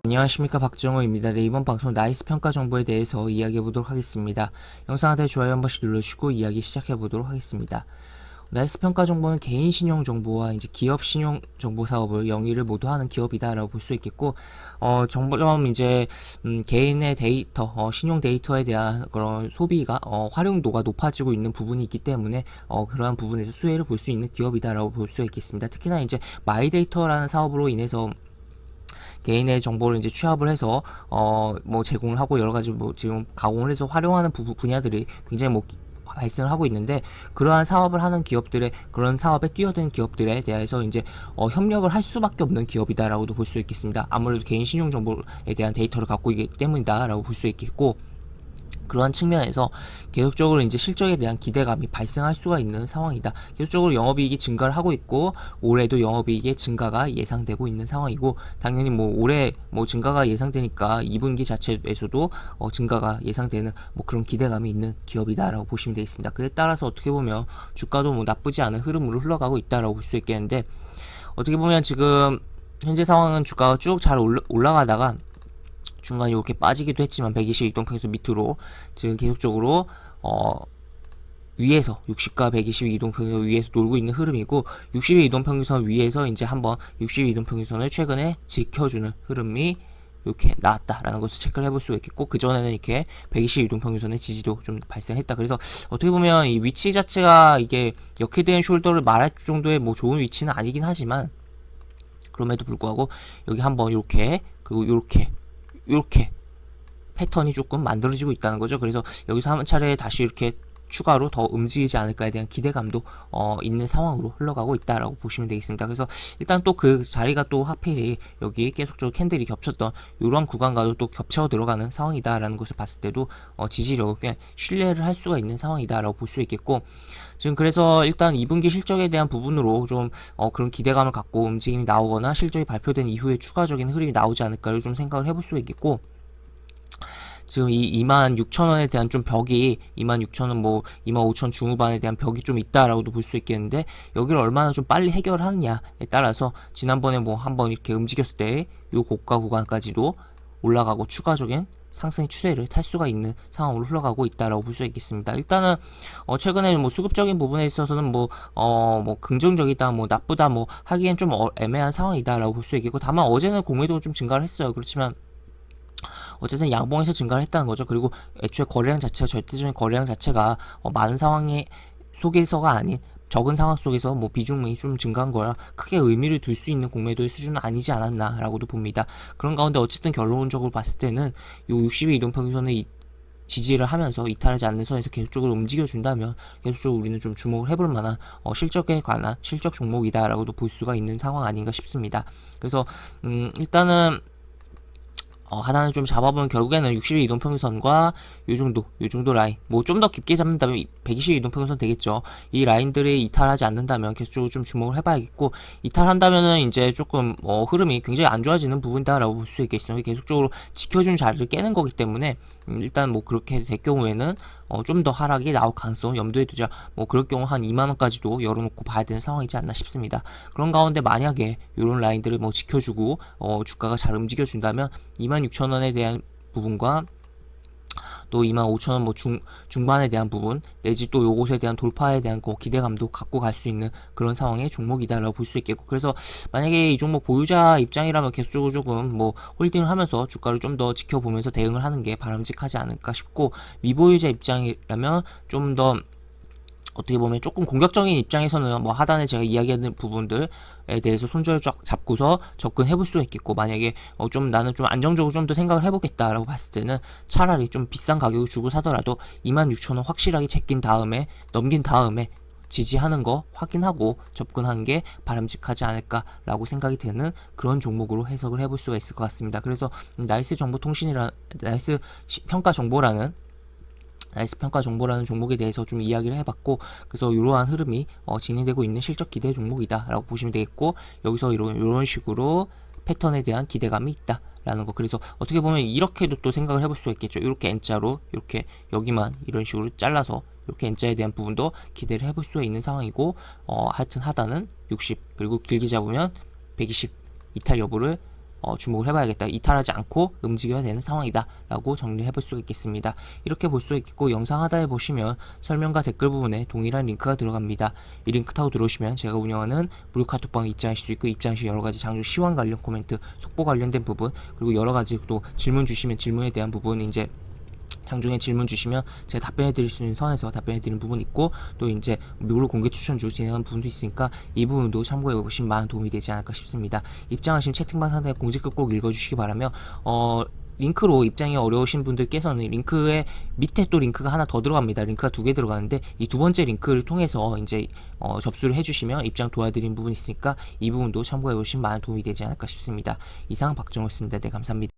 안녕하십니까, 박정호입니다. 네, 이번 방송 나이스 평가 정보에 대해서 이야기해 보도록 하겠습니다. 영상 하단에 좋아요 한 번씩 눌러주시고 이야기 시작해 보도록 하겠습니다. 나이스 평가 정보는 개인 신용 정보와 이제 기업 신용 정보 사업을 영위를 모두 하는 기업이다라고 볼 수 있겠고, 정보점 이제 개인의 데이터, 신용 데이터에 대한 그런 소비가 활용도가 높아지고 있는 부분이 있기 때문에 그러한 부분에서 수혜를 볼 수 있는 기업이다라고 볼 수 있겠습니다. 특히나 이제 마이데이터라는 사업으로 인해서 개인의 정보를 이제 취합을 해서 뭐 제공을 하고 여러 가지 뭐 지금 가공을 해서 활용하는 분야들이 굉장히 뭐 발생을 하고 있는데, 그러한 사업을 하는 기업들의 그런 사업에 뛰어든 기업들에 대해서 이제 협력을 할 수밖에 없는 기업이다라고도 볼 수 있겠습니다. 아무래도 개인 신용 정보에 대한 데이터를 갖고 있기 때문이다라고 볼 수 있겠고, 그러한 측면에서 계속적으로 이제 실적에 대한 기대감이 발생할 수가 있는 상황이다. 계속적으로 영업이익이 증가를 하고 있고, 올해도 영업이익의 증가가 예상되고 있는 상황이고, 당연히 뭐 올해 뭐 증가가 예상되니까 2분기 자체에서도 증가가 예상되는 뭐 그런 기대감이 있는 기업이다라고 보시면 되겠습니다. 그에 따라서 어떻게 보면 주가도 뭐 나쁘지 않은 흐름으로 흘러가고 있다라고 볼 수 있겠는데, 어떻게 보면 지금 현재 상황은 주가가 쭉 잘 올라가다가 중간에 이렇게 빠지기도 했지만 120 이동평균선 밑으로 지금 계속적으로 위에서 60과 120 이동평균선 위에서 놀고 있는 흐름이고, 60의 이동평균선 위에서 이제 한번 60 이동평균선을 최근에 지켜주는 흐름이 이렇게 나왔다라는 것을 체크를 해볼 수가 있겠고, 그전에는 이렇게 120 이동평균선의 지지도 좀 발생했다. 그래서 어떻게 보면 이 위치 자체가 이게 역헤드앤 숄더를 말할 정도의 뭐 좋은 위치는 아니긴 하지만, 그럼에도 불구하고 여기 한번 이렇게, 그리고 이렇게 패턴이 조금 만들어지고 있다는 거죠. 그래서 여기서 한 차례 다시 이렇게 추가로 더 움직이지 않을까에 대한 기대감도 있는 상황으로 흘러가고 있다라고 보시면 되겠습니다. 그래서 일단 또 그 자리가 또 하필이 여기 계속적으로 캔들이 겹쳤던 이러한 구간과도 또 겹쳐 들어가는 상황이다라는 것을 봤을 때도 지지력을 꽤 신뢰를 할 수가 있는 상황이다라고 볼 수 있겠고, 지금 그래서 일단 2분기 실적에 대한 부분으로 좀 그런 기대감을 갖고 움직임이 나오거나 실적이 발표된 이후에 추가적인 흐름이 나오지 않을까를 좀 생각을 해볼 수 있겠고, 지금 이 26,000원에 대한 좀 벽이, 26,000원 뭐 25,000 중후반에 대한 벽이 좀 있다라고도 볼 수 있겠는데, 여기를 얼마나 좀 빨리 해결하느냐에 따라서 지난번에 뭐 한번 이렇게 움직였을 때 요 고가 구간까지도 올라가고 추가적인 상승의 추세를 탈 수가 있는 상황으로 흘러가고 있다라고 볼 수 있겠습니다. 일단은 최근에 뭐 수급적인 부분에 있어서는 뭐 긍정적이다 뭐 나쁘다 뭐 하기엔 좀 애매한 상황이다라고 볼 수 있겠고, 다만 어제는 공매도 좀 증가를 했어요. 그렇지만 어쨌든 양봉에서 증가를 했다는 거죠. 그리고 애초에 거래량 자체가, 절대적인 거래량 자체가 많은 상황의 속에서가 아닌 적은 상황 속에서 뭐 비중이 좀 증가한 거라 크게 의미를 둘 수 있는 공매도의 수준은 아니지 않았나라고도 봅니다. 그런 가운데 어쨌든 결론적으로 봤을 때는 요 60의 이동평균선의 지지를 하면서 이탈하지 않는 선에서 계속적으로 움직여준다면 계속적으로 우리는 좀 주목을 해볼 만한 실적에 관한 실적 종목이다라고도 볼 수가 있는 상황 아닌가 싶습니다. 그래서 일단은 하나는 좀 잡아보면 결국에는 60의 이동평균선과 요 정도 라인, 뭐 좀 더 깊게 잡는다면 120의 이동평균선 되겠죠. 이 라인들이 이탈하지 않는다면 계속적으로 좀 주목을 해봐야겠고, 이탈한다면은 이제 조금 흐름이 굉장히 안 좋아지는 부분이다라고 볼 수 있겠어요. 계속적으로 지켜준 자리를 깨는 거기 때문에 일단 뭐 그렇게 될 경우에는 좀 더 하락이 나올 가능성 염두에 두자. 뭐 그럴 경우 한 2만원까지도 열어놓고 봐야 되는 상황이지 않나 싶습니다. 그런 가운데 만약에 이런 라인들을 뭐 지켜주고 주가가 잘 움직여준다면 26,000원에 대한 부분과 또 25,000원 뭐 중반에 대한 부분, 내지 또 요것에 대한 돌파에 대한 기대감도 갖고 갈 수 있는 그런 상황의 종목이다라고 볼 수 있겠고, 그래서 만약에 이 종목 보유자 입장이라면 계속적으로 조금 뭐 홀딩을 하면서 주가를 좀 더 지켜보면서 대응을 하는 게 바람직하지 않을까 싶고, 미보유자 입장이라면 좀 더 어떻게 보면 조금 공격적인 입장에서는 뭐 하단에 제가 이야기하는 부분들에 대해서 손절 잡고서 접근해 볼 수 있겠고, 만약에 좀 나는 좀 안정적으로 좀 더 생각을 해보겠다라고 봤을 때는 차라리 좀 비싼 가격을 주고 사더라도 26,000원 확실하게 넘긴 다음에 지지하는 거 확인하고 접근하는 게 바람직하지 않을까라고 생각이 되는 그런 종목으로 해석을 해볼 수가 있을 것 같습니다. 그래서 나이스 평가 정보라는 종목에 대해서 좀 이야기를 해봤고, 그래서 이러한 흐름이 진행되고 있는 실적 기대 종목이다 라고 보시면 되겠고, 여기서 이런 식으로 패턴에 대한 기대감이 있다 라는 거. 그래서 어떻게 보면 이렇게도 또 생각을 해볼 수 있겠죠. 이렇게 N자로 이렇게 여기만 이런 식으로 잘라서 이렇게 N자에 대한 부분도 기대를 해볼 수 있는 상황이고, 하여튼 하단은 60, 그리고 길게 잡으면 120 이탈 여부를 주목을 해봐야겠다. 이탈하지 않고 움직여야 되는 상황이다 라고 정리를 해볼 수 있겠습니다. 이렇게 볼 수 있겠고, 영상 하단에 보시면 설명과 댓글 부분에 동일한 링크가 들어갑니다. 이 링크 타고 들어오시면 제가 운영하는 무료 카톡방에 입장하실 수 있고, 입장 시 여러가지 장중 시황 관련 코멘트, 속보 관련된 부분, 그리고 여러가지 또 질문 주시면 질문에 대한 부분, 이제 장중에 질문 주시면 제가 답변해 드릴 수 있는 선에서 답변해 드리는 부분 있고, 또 이제 무료 공개 추천주 진행하는 부분도 있으니까 이 부분도 참고해 보시면 많은 도움이 되지 않을까 싶습니다. 입장하시면 채팅방 상단에 공지글 꼭 읽어주시기 바라며, 링크로 입장이 어려우신 분들께서는 링크의 밑에 또 링크가 하나 더 들어갑니다. 링크가 2개 들어가는데 이 두 번째 링크를 통해서 이제 접수를 해주시면 입장 도와드리는 부분이 있으니까 이 부분도 참고해 보시면 많은 도움이 되지 않을까 싶습니다. 이상 박정호였습니다. 네, 감사합니다.